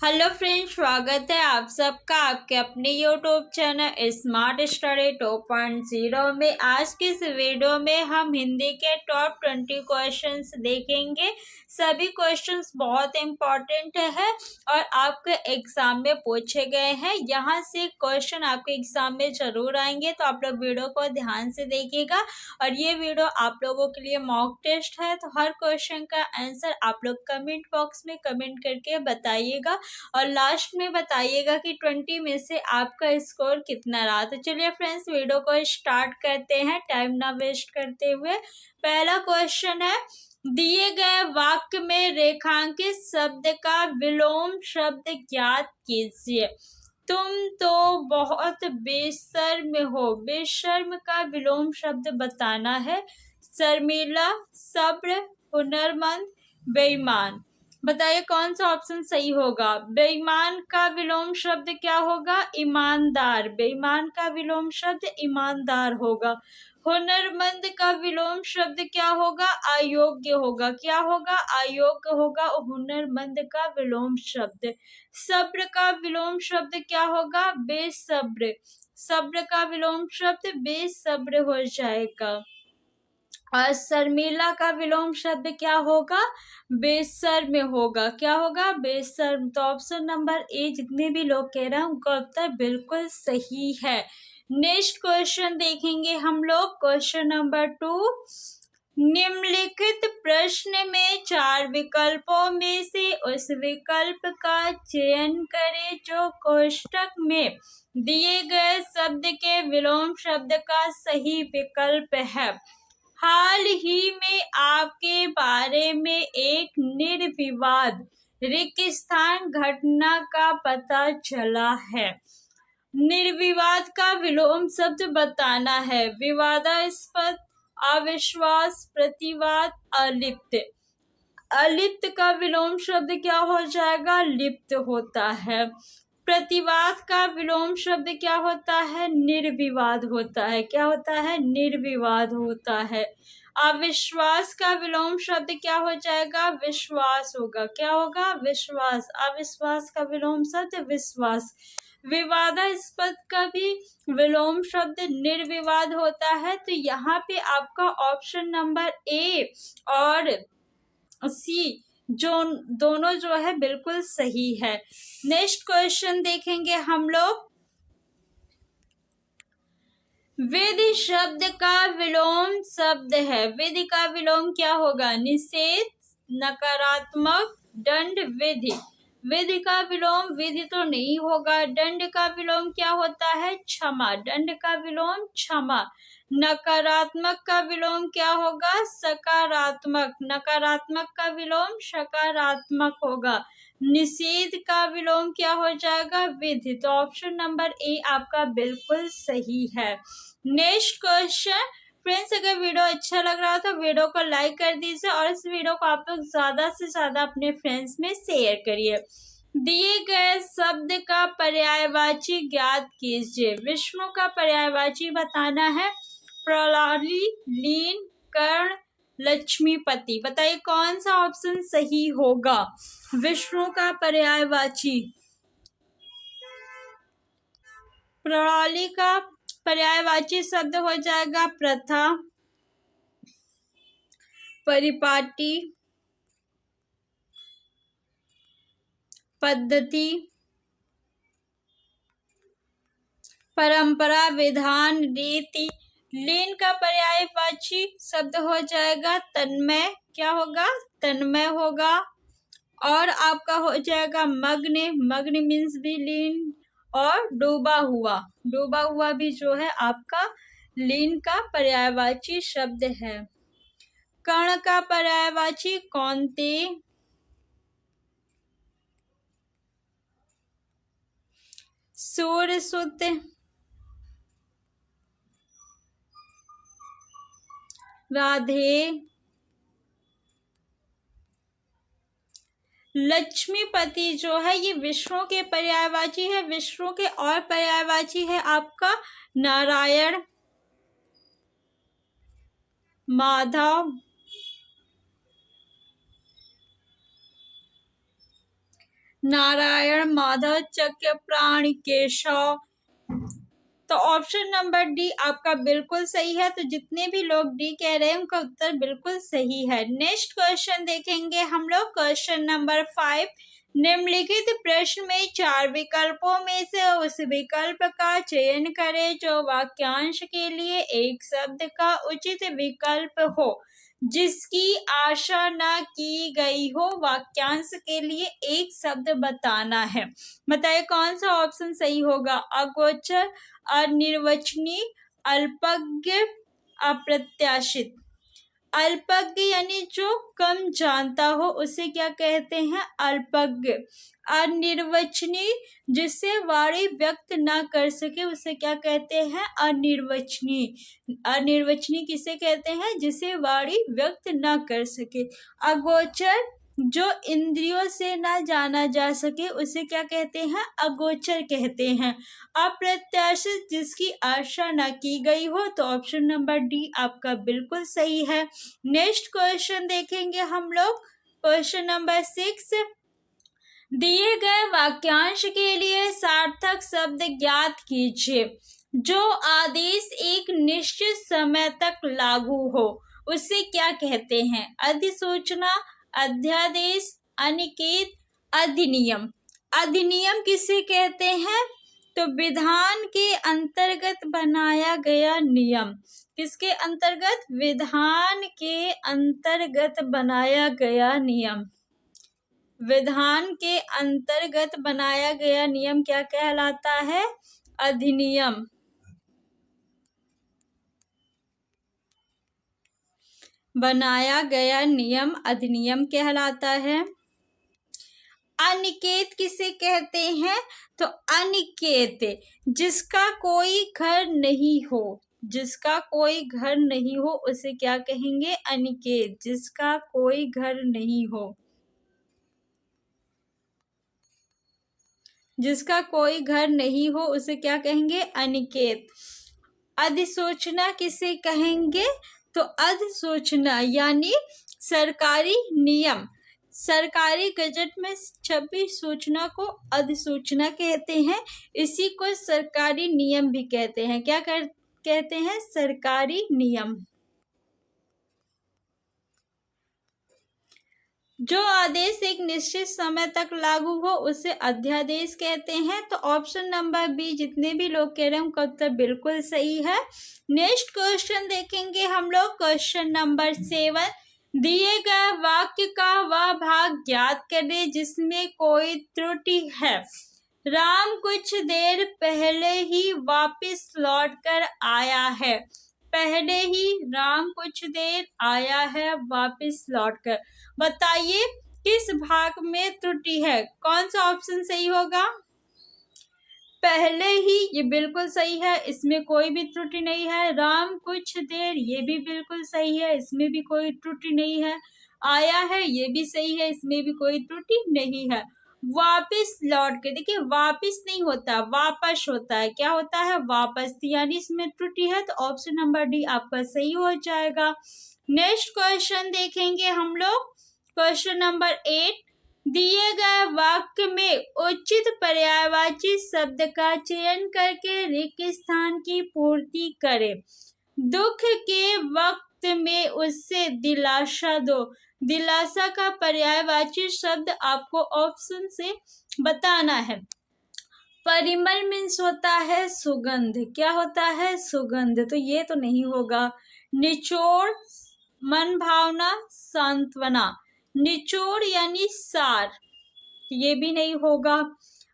Hello friends, स्वागत है आप सबका आपके अपने यूट्यूब चैनल स्मार्ट स्टडी 2.0 में। आज की इस वीडियो में हम हिंदी के टॉप 20 क्वेश्चंस देखेंगे। सभी क्वेश्चंस बहुत इंपॉर्टेंट है और आपके एग्जाम में पूछे गए हैं। यहाँ से क्वेश्चन आपके एग्जाम में जरूर आएंगे, तो आप लोग वीडियो को ध्यान से देखिएगा। और ये वीडियो आप लोगों के लिए मॉक टेस्ट है, तो हर क्वेश्चन का आंसर आप लोग कमेंट बॉक्स में कमेंट करके बताइएगा और लास्ट में बताइएगा कि 20 में से आपका स्कोर कितना रहा। तो चलिए फ्रेंड्स, वीडियो को स्टार्ट करते हैं टाइम ना वेस्ट करते हुए। पहला क्वेश्चन है, दिए गए वाक्य में रेखांकित शब्द का विलोम शब्द ज्ञात कीजिए। तुम तो बहुत बेशर्म हो। बेशर्म का विलोम शब्द बताना है। शर्मिला, सब्र, हुनरमंद, बेईमान। बताइए कौन सा ऑप्शन सही होगा। बेईमान का विलोम शब्द क्या होगा? ईमानदार। बेईमान का विलोम शब्द ईमानदार होगा। हुनरमंद का विलोम शब्द क्या होगा? अयोग्य होगा। क्या होगा? अयोग्य होगा हुनरमंद का विलोम शब्द। सब्र का विलोम शब्द क्या होगा? बेसब्र। सब्र का विलोम शब्द बेसब्र हो जाएगा। और शर्मिला का विलोम शब्द क्या होगा? बेशर्म होगा। क्या होगा? बेशर्म। तो ऑप्शन नंबर ए जितने भी लोग कह रहे हैं उनका उत्तर बिल्कुल सही है। नेक्स्ट क्वेश्चन देखेंगे हम लोग। क्वेश्चन नंबर 2, निम्नलिखित प्रश्न में 4 विकल्पों में से उस विकल्प का चयन करें जो कोष्ठक में दिए गए शब्द के विलोम शब्द का सही विकल्प है। हाल ही में आपके बारे में एक निर्विवाद रेगिस्तान घटना का पता चला है। निर्विवाद का विलोम शब्द बताना है। विवादास्पद, अविश्वास, प्रतिवाद, अलिप्त। अलिप्त का विलोम शब्द क्या हो जाएगा? लिप्त होता है। प्रतिवाद का विलोम शब्द क्या होता है? निर्विवाद होता है। क्या होता है? निर्विवाद होता है। अविश्वास का विलोम शब्द क्या हो जाएगा? विश्वास होगा। क्या होगा? विश्वास। अविश्वास का विलोम शब्द विश्वास। विवादास्पद का भी विलोम शब्द निर्विवाद होता है। तो यहाँ पे आपका ऑप्शन नंबर ए और सी जो दोनों जो है बिल्कुल सही है। नेक्स्ट क्वेश्चन देखेंगे हम लोग। विधि शब्द का विलोम शब्द है। विधि का विलोम क्या होगा? निषेध, नकारात्मक, दंड, विधि। विधि का विलोम विधि तो नहीं होगा। दंड का विलोम क्या होता है? क्षमा। दंड का विलोम क्षमा। नकारात्मक का विलोम क्या होगा? सकारात्मक। नकारात्मक का विलोम सकारात्मक होगा। निषेध का विलोम क्या हो जाएगा? विधि। तो ऑप्शन नंबर ए आपका बिल्कुल सही है। Next question. फ्रेंड्स, अगर वीडियो अच्छा लग रहा हो तो वीडियो को लाइक कर दीजिए और इस वीडियो को आप लोग ज्यादा से ज्यादा अपने फ्रेंड्स में शेयर करिए। दिए गए शब्द का पर्यायवाची ज्ञात कीजिए। विष्णु का पर्यायवाची बताना है। प्रणाली, लीन, कर्ण, लक्ष्मीपति। बताइए कौन सा ऑप्शन सही होगा। विष्णु का पर्यायवाची। प्रणाली का पर्यायवाची शब्द हो जाएगा प्रथा, परिपाटी, पद्धति, परंपरा, विधान, रीति। लीन का पर्यायवाची शब्द हो जाएगा तन्मय। क्या होगा? तन्मय होगा। और आपका हो जाएगा मग्न। मग्न मीन्स भी लीन। और डूबा हुआ। डूबा हुआ भी जो है आपका लीन का पर्यायवाची शब्द है। कर्ण का पर्यायवाची कौंते, सूर्य, सुत, राधे। लक्ष्मीपति जो है ये विष्णु के पर्यायवाची है। विष्णु के और पर्यायवाची है आपका नारायण, माधव, नारायण, माधव, चक्र, प्राण, केशव। तो ऑप्शन नंबर डी आपका बिल्कुल सही है। तो जितने भी लोग डी कह रहे हैं उनका उत्तर बिल्कुल सही है। नेक्स्ट क्वेश्चन देखेंगे हम लोग, क्वेश्चन नंबर 5। निम्नलिखित प्रश्न में 4 विकल्पों में से उस विकल्प का चयन करें जो वाक्यांश के लिए एक शब्द का उचित विकल्प हो जिसकी आशा न की गई हो। वाक्यांश के लिए एक शब्द बताना है। बताइए कौन सा ऑप्शन सही होगा। अगोचर, अनिर्वचनीय, अल्पज्ञ, अप्रत्याशित। अल्पज्ञ यानी जो कम जानता हो उसे क्या कहते हैं, अल्पज्ञ। अनिर्वचनीय जिससे वाणी व्यक्त ना कर सके उसे क्या कहते हैं, अनिर्वचनीय। अनिर्वचनीय किसे कहते हैं, जिसे वाणी व्यक्त ना कर सके। अगोचर जो इंद्रियों से ना जाना जा सके उसे क्या कहते हैं, अगोचर कहते हैं। अप्रत्याशित जिसकी आशा ना की गई हो। तो ऑप्शन नंबर डी आपका बिल्कुल सही है। नेक्स्ट क्वेश्चन देखेंगे हम लोग, क्वेश्चन नंबर 6। दिए गए वाक्यांश के लिए सार्थक शब्द ज्ञात कीजिए। जो आदेश एक निश्चित समय तक लागू हो उसे क्या कहते हैं, अधिसूचना, अध्यादेश, अनिकेत, अधिनियम। अधिनियम किसे कहते हैं, तो विधान के अंतर्गत बनाया गया नियम। किसके अंतर्गत, विधान के अंतर्गत बनाया गया नियम। विधान के अंतर्गत बनाया गया नियम क्या कहलाता है, अधिनियम। बनाया गया नियम अधिनियम कहलाता है। अनिकेत किसे कहते हैं, तो अनिकेत जिसका कोई घर नहीं हो, जिसका कोई घर नहीं हो उसे क्या कहेंगे, अनिकेत। जिसका कोई घर नहीं हो, जिसका कोई घर नहीं हो उसे क्या कहेंगे, अनिकेत। अधिसूचना किसे कहेंगे, तो अधिसूचना यानी सरकारी नियम। सरकारी गजट में छपी सूचना को अधिसूचना कहते हैं। इसी को सरकारी नियम भी कहते हैं। क्या कहते हैं, सरकारी नियम। जो आदेश एक निश्चित समय तक लागू हो उसे अध्यादेश कहते हैं। तो ऑप्शन नंबर बी जितने भी लोग कह रहे हैं उनका उत्तर बिल्कुल सही है। नेक्स्ट क्वेश्चन देखेंगे हम लोग, क्वेश्चन नंबर 7। दिए गए वाक्य का वह भाग ज्ञात करें जिसमें कोई त्रुटि है। राम कुछ देर पहले ही वापस लौटकर आया है। पहले ही राम कुछ देर आया है वापस लौटकर। बताइए किस भाग में त्रुटि है, कौन सा ऑप्शन सही होगा, पहले ही, ये बिल्कुल सही है, इसमें कोई भी त्रुटि नहीं है। राम कुछ देर, ये भी बिल्कुल सही है, इसमें भी कोई त्रुटि नहीं है। आया है, ये भी सही है, इसमें भी कोई त्रुटि नहीं है। वापस लौट के, देखिए वापस नहीं होता, वापस होता है। क्या होता है, वापस, यानी इसमें त्रुटि है। तो ऑप्शन नंबर डी आपका सही हो जाएगा। नेक्स्ट क्वेश्चन देखेंगे हम लोग, क्वेश्चन नंबर 8। दिए गए वाक्य में उचित पर्यायवाची शब्द का चयन करके रिक्त स्थान की पूर्ति करें। दुख के वक्त में उससे दिलासा दो। दिलासा का पर्यायवाची शब्द आपको ऑप्शन से बताना है। परिमल मीन्स होता है सुगंध। क्या होता है, सुगंध। तो ये तो नहीं होगा। निचोड़, मन भावना, सांत्वना। निचोड़ यानी सार, ये भी नहीं होगा।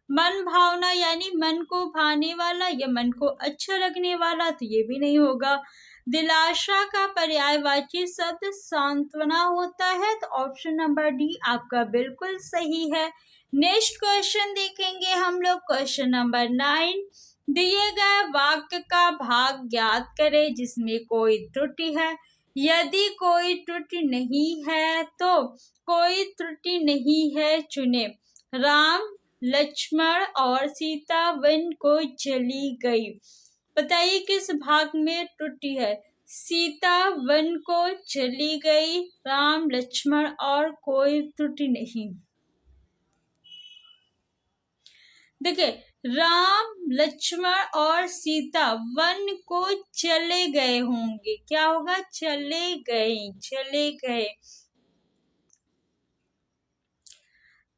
मन भावना यानी मन को भाने वाला या मन को अच्छा लगने वाला, तो ये भी नहीं होगा। दिलासा का पर्यायवाची शब्द सांत्वना होता है। तो ऑप्शन नंबर डी आपका बिल्कुल सही है। नेक्स्ट क्वेश्चन देखेंगे हम लोग, क्वेश्चन नंबर 9। दिए गए वाक्य का भाग ज्ञात करें जिसमें कोई त्रुटि है। यदि कोई त्रुटि नहीं है तो कोई त्रुटि नहीं है चुने। राम, लक्ष्मण और सीता वन को चली गई। बताइए किस भाग में त्रुटि है, सीता वन को चली गई, राम, लक्ष्मण और कोई त्रुटि नहीं। देखिए, राम लक्ष्मण और सीता वन को चले गए होंगे। क्या होगा? चले गए, चले गए।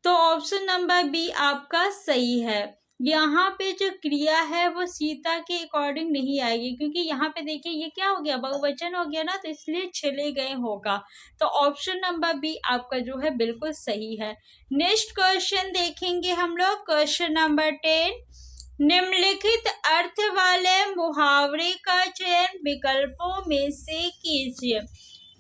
तो ऑप्शन नंबर बी आपका सही है। यहाँ पे जो क्रिया है वो सीता के अकॉर्डिंग नहीं आएगी, क्योंकि यहाँ पे देखिए ये क्या हो गया, बहुवचन हो गया ना, तो इसलिए चले गए होगा। तो ऑप्शन नंबर बी आपका जो है बिल्कुल सही है। नेक्स्ट क्वेश्चन देखेंगे हम लोग, क्वेश्चन नंबर 10। निम्नलिखित अर्थ वाले मुहावरे का चयन विकल्पों में से कीजिए।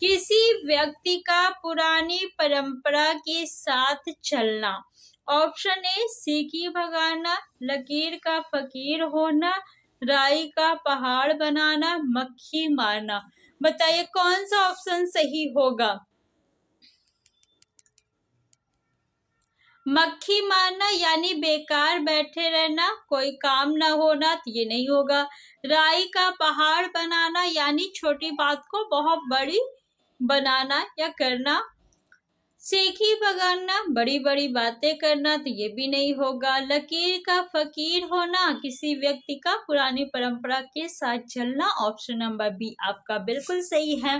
किसी व्यक्ति का पुरानी परंपरा के साथ चलना। ऑप्शन ए सीखी भगाना, लकीर का फकीर होना, राई का पहाड़ बनाना, मक्खी मारना। बताइए कौन सा ऑप्शन सही होगा? मक्खी मारना यानी बेकार बैठे रहना, कोई काम ना होना, तो ये नहीं होगा। राई का पहाड़ बनाना यानी छोटी बात को बहुत बड़ी बनाना या करना। सेखी भगाना बड़ी बड़ी बातें करना, तो ये भी नहीं होगा। लकीर का फकीर होना किसी व्यक्ति का पुरानी परंपरा के साथ चलना। ऑप्शन नंबर बी आपका बिल्कुल सही है।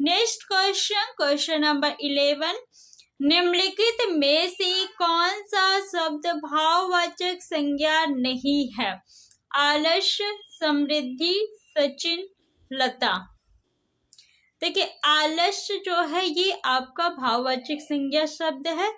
Next question, question number 11। निम्नलिखित में से कौन सा शब्द भाववाचक संज्ञा नहीं है? आलस्य, समृद्धि, सचिन, लता। देखिए, आलस्य जो है ये आपका भाववाचक संज्ञा शब्द है,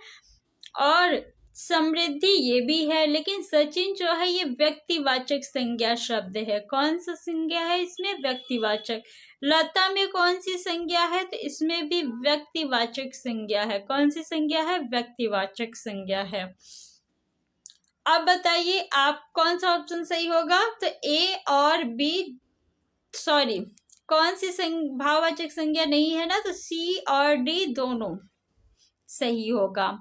और समृद्धि ये भी है, लेकिन सचिन जो है ये व्यक्तिवाचक संज्ञा शब्द है। कौन सा संज्ञा है इसमें? व्यक्तिवाचक। लता में कौन सी संज्ञा है? तो इसमें भी व्यक्तिवाचक संज्ञा है। कौन सी संज्ञा है? व्यक्तिवाचक संज्ञा है। अब बताइए आप कौन सा ऑप्शन सही होगा? तो ए और बी, सॉरी, कौन सी भाववाचक संज्ञा नहीं है ना, तो सी और डी दोनों सही होगा।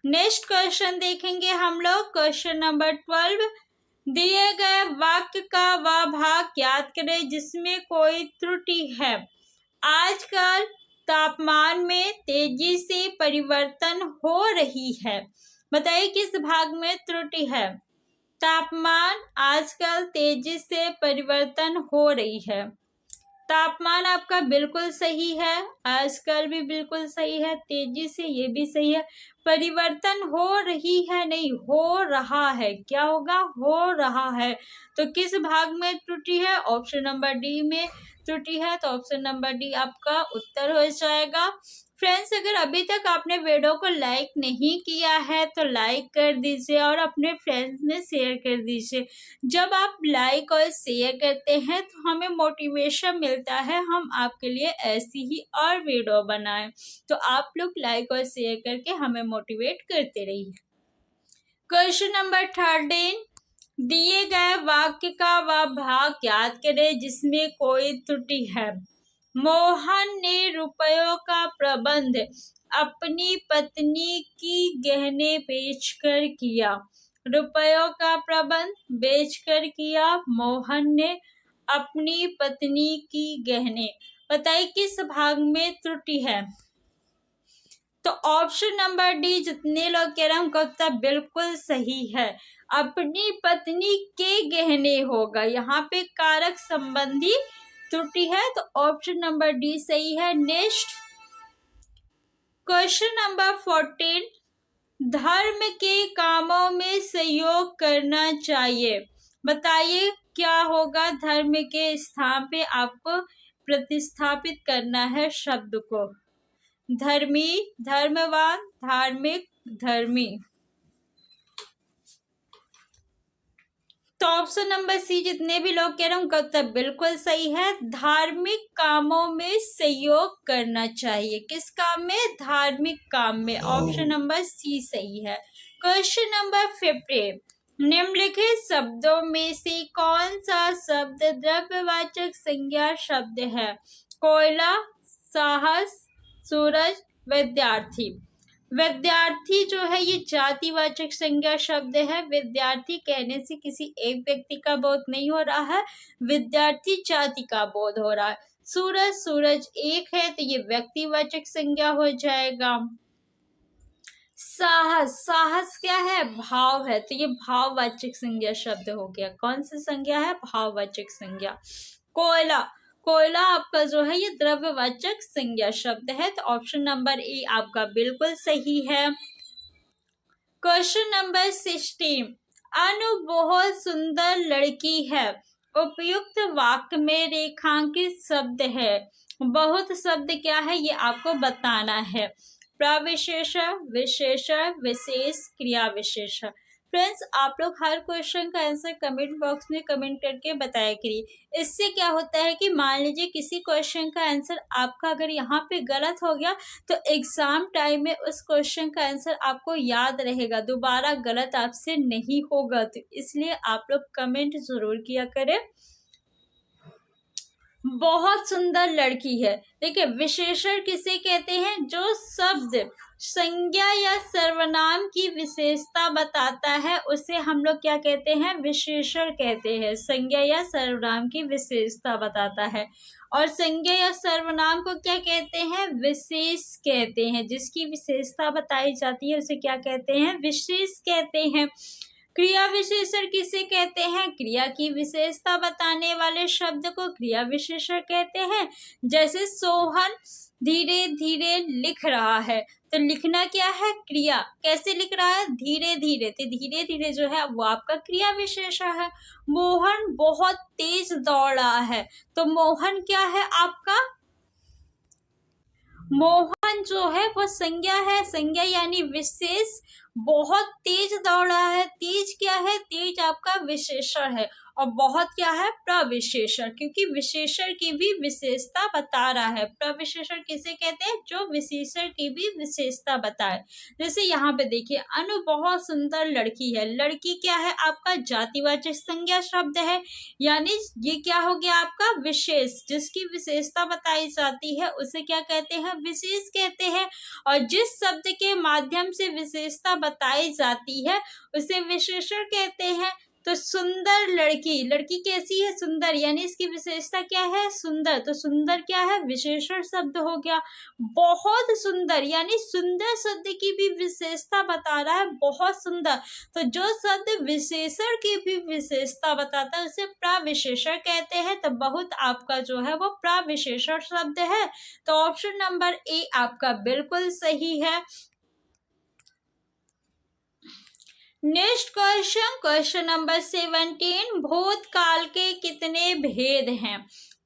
नेक्स्ट क्वेश्चन देखेंगे हम लोग, क्वेश्चन नंबर 12। दिए गए वाक्य का वह भाग याद करें जिसमें कोई त्रुटि है। आजकल तापमान में तेजी से परिवर्तन हो रही है। बताइए किस भाग में त्रुटि है? तापमान आजकल तेजी से परिवर्तन हो रही है। तापमान आपका बिल्कुल सही है, आजकल भी बिल्कुल सही है, तेजी से ये भी सही है। परिवर्तन हो रही है नहीं, हो रहा है। क्या होगा? हो रहा है। तो किस भाग में त्रुटि है? ऑप्शन नंबर डी में त्रुटि है, तो ऑप्शन नंबर डी आपका उत्तर हो जाएगा। फ्रेंड्स, अगर अभी तक आपने वीडियो को लाइक नहीं किया है तो लाइक कर दीजिए और अपने फ्रेंड्स में शेयर कर दीजिए। जब आप लाइक और शेयर करते हैं तो हमें मोटिवेशन मिलता है, हम आपके लिए ऐसी ही और वीडियो बनाएं। तो आप लोग लाइक और शेयर करके हमें मोटिवेट करते रहिए। Question number 13। दिए गए वाक्य का वह भाग याद करें जिसमें कोई त्रुटि है। मोहन ने रुपयों का प्रबंध अपनी पत्नी की गहने बेचकर किया। रुपयों का प्रबंध बेचकर किया मोहन ने अपनी पत्नी की गहने। बताइए किस भाग में त्रुटि है? तो ऑप्शन नंबर डी, जितने लोग कह रहे हैं उनका उत्तर बिल्कुल सही है। अपनी पत्नी के गहने होगा, यहाँ पे कारक संबंधी त्रुटि है, तो ऑप्शन नंबर डी सही है। Next question number 14। धर्म के कामों में सहयोग करना चाहिए। बताइए क्या होगा? धर्म के स्थान पे आपको प्रतिस्थापित करना है शब्द को। धर्मी, धर्मवान, धार्मिक, धर्मी। तो ऑप्शन नंबर सी, जितने भी लोग कह रहे हैं उनका उत्तर बिल्कुल सही है। धार्मिक कामों में सहयोग करना चाहिए। किस काम में? धार्मिक काम में। ऑप्शन नंबर सी सही है। Question number 15। निम्नलिखित शब्दों में से कौन सा शब्द द्रव्यवाचक संज्ञा शब्द है? कोयला, साहस, सूरज, विद्यार्थी। विद्यार्थी जो है ये जातिवाचक संज्ञा शब्द है। विद्यार्थी कहने से किसी एक व्यक्ति का बोध नहीं हो रहा है, विद्यार्थी जाति का बोध हो रहा है। सूरज, सूरज एक है तो ये व्यक्तिवाचक संज्ञा हो जाएगा। साहस, साहस क्या है? भाव है, तो ये भाववाचक संज्ञा शब्द हो गया। कौन सी संज्ञा है? भाववाचक संज्ञा। कोयला, कोयला आपका जो है ये द्रव्यवाचक संज्ञा शब्द है, तो ऑप्शन नंबर ए आपका बिल्कुल सही है। क्वेश्चन नंबर 16, अनु बहुत सुंदर लड़की है। उपयुक्त वाक्य में रेखांकित शब्द है। बहुत शब्द क्या है ये आपको बताना है। प्रविशेषण, विशेषण, विशेष, क्रिया विशेषण। फ्रेंड्स, आप लोग हर क्वेश्चन का आंसर कमेंट बॉक्स में कमेंट करके बताया करिए। इससे क्या होता है कि मान लीजिए किसी क्वेश्चन का आंसर आपका अगर यहाँ पे गलत हो गया तो एग्जाम टाइम में उस क्वेश्चन का आंसर आपको याद रहेगा, दोबारा गलत आपसे नहीं होगा। तो इसलिए आप लोग कमेंट जरूर किया करें। बहुत सुंदर लड़की है। देखिए, विशेषण किसे कहते हैं? जो शब्द संज्ञा या सर्वनाम की विशेषता बताता है उसे हम लोग क्या कहते हैं? विशेषण कहते हैं। संज्ञा या सर्वनाम की विशेषता बताता है। और संज्ञा या सर्वनाम को क्या कहते हैं? विशेष कहते हैं। जिसकी विशेषता बताई जाती है उसे क्या कहते हैं? विशेष कहते हैं। क्रिया विशेषण किसे कहते हैं? क्रिया की विशेषता बताने वाले शब्द को क्रिया विशेषण कहते हैं। जैसे सोहन धीरे धीरे लिख रहा है, तो लिखना क्या है? क्रिया। कैसे लिख रहा है? धीरे धीरे, तो धीरे धीरे जो है वो आपका क्रिया विशेषण है। मोहन बहुत तेज दौड़ रहा है, तो मोहन क्या है आपका? मोहन जो है वो संज्ञा है। संज्ञा यानी विशेष। बहुत तेज दौड़ रहा है, तेज क्या है? तेज आपका विशेषण है। और बहुत क्या है? प्रविशेषण, क्योंकि विशेषण की भी विशेषता बता रहा है। प्रविशेषण किसे कहते हैं? जो विशेषण की भी विशेषता बताए। जैसे यहाँ पे देखिए, अनु बहुत सुंदर लड़की है। लड़की क्या है आपका? जातिवाचक संज्ञा शब्द है, यानी ये क्या हो गया आपका? विशेष। जिसकी विशेषता बताई जाती है उसे क्या कहते हैं? विशेष कहते हैं। और जिस शब्द के माध्यम से विशेषता बताई जाती है उसे विशेषण कहते हैं। तो सुंदर लड़की, लड़की कैसी है? सुंदर, यानी इसकी विशेषता क्या है? सुंदर। तो सुंदर क्या है? विशेषण शब्द हो गया। बहुत सुंदर, यानी सुंदर शब्द की भी विशेषता बता रहा है, बहुत सुंदर। तो जो शब्द विशेषण की भी विशेषता बताता है उसे प्रविशेषण कहते हैं। तो बहुत आपका जो है वो प्रविशेषण शब्द है। तो ऑप्शन नंबर ए आपका बिल्कुल सही है। नेक्स्ट क्वेश्चन, क्वेश्चन नंबर 17, भूतकाल के कितने भेद हैं?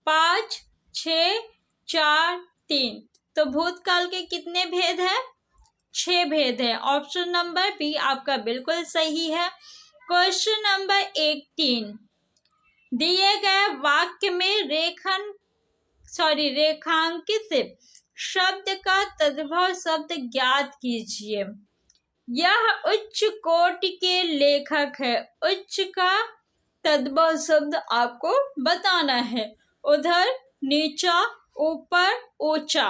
5, 6, 4, 3। तो भूतकाल के कितने भेद हैं? 6 भेद है। ऑप्शन नंबर बी आपका बिल्कुल सही है। क्वेश्चन नंबर 18, दिए गए वाक्य में रेखांकित शब्द का तद्भव शब्द ज्ञात कीजिए। यह उच्च कोटि के लेखक है। उच्च का तद्भव शब्द आपको बताना है। उधर, नीचा, ऊपर, ऊंचा।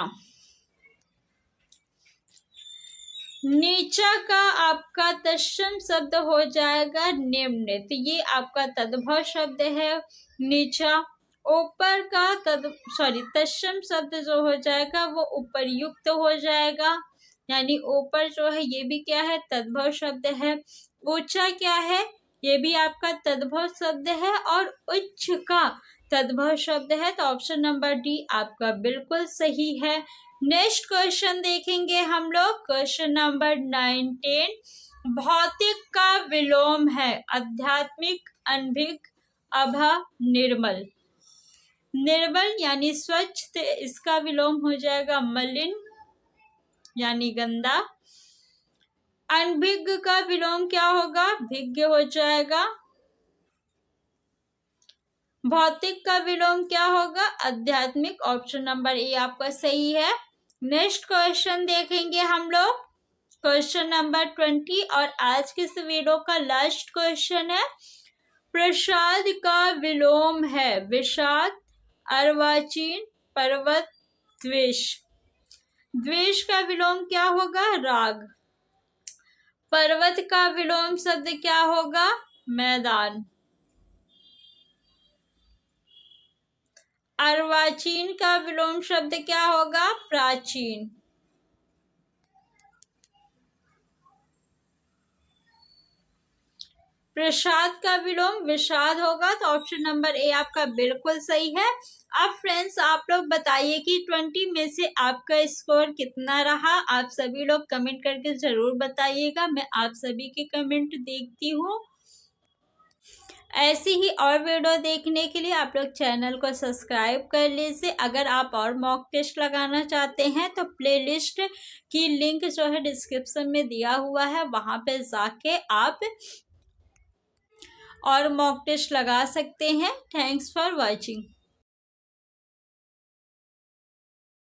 नीचा का आपका तत्सम शब्द हो जाएगा निम्न, तो ये आपका तद्भव शब्द है नीचा। ऊपर का तत्सम शब्द जो हो जाएगा वो उपरयुक्त हो जाएगा, यानी ऊपर जो है ये भी क्या है? तद्भव शब्द है। ऊंचा क्या है? ये भी आपका तद्भव शब्द है। और उच्च का तद्भव शब्द है। तो ऑप्शन नंबर डी आपका बिल्कुल सही है। नेक्स्ट क्वेश्चन देखेंगे हम लोग, क्वेश्चन नंबर 19, भौतिक का विलोम है आध्यात्मिक, अनभिज्ञ, अभा, निर्मल। निर्मल यानी स्वच्छ, तो इसका विलोम हो जाएगा मलिन यानी गंदा। अनभिज्ञ का विलोम क्या होगा? भिज्ञ हो जाएगा। भौतिक का विलोम क्या होगा? आध्यात्मिक। ऑप्शन नंबर ए आपका सही है। नेक्स्ट क्वेश्चन देखेंगे हम लोग, क्वेश्चन नंबर 20, और आज के इस वीडियो का लास्ट क्वेश्चन है। प्रसाद का विलोम है विषाद, अर्वाचीन, पर्वत, द्वेष। द्वेष का विलोम क्या होगा? राग। पर्वत का विलोम शब्द क्या होगा? मैदान। अर्वाचीन का विलोम शब्द क्या होगा? प्राचीन। प्रसाद का विलोम विषाद होगा, तो ऑप्शन नंबर ए आपका बिल्कुल सही है। अब फ्रेंड्स आप लोग बताइए कि 20 में से आपका स्कोर कितना रहा। आप सभी लोग कमेंट करके जरूर बताइएगा, मैं आप सभी के कमेंट देखती हूँ। ऐसी ही और वीडियो देखने के लिए आप लोग चैनल को सब्सक्राइब कर लीजिए। अगर आप और मॉक टेस्ट लगाना चाहते हैं तो प्लेलिस्ट की लिंक जो है डिस्क्रिप्शन में दिया हुआ है, वहां पे जाके आप और मॉक टेस्ट लगा सकते हैं। Thanks for watching.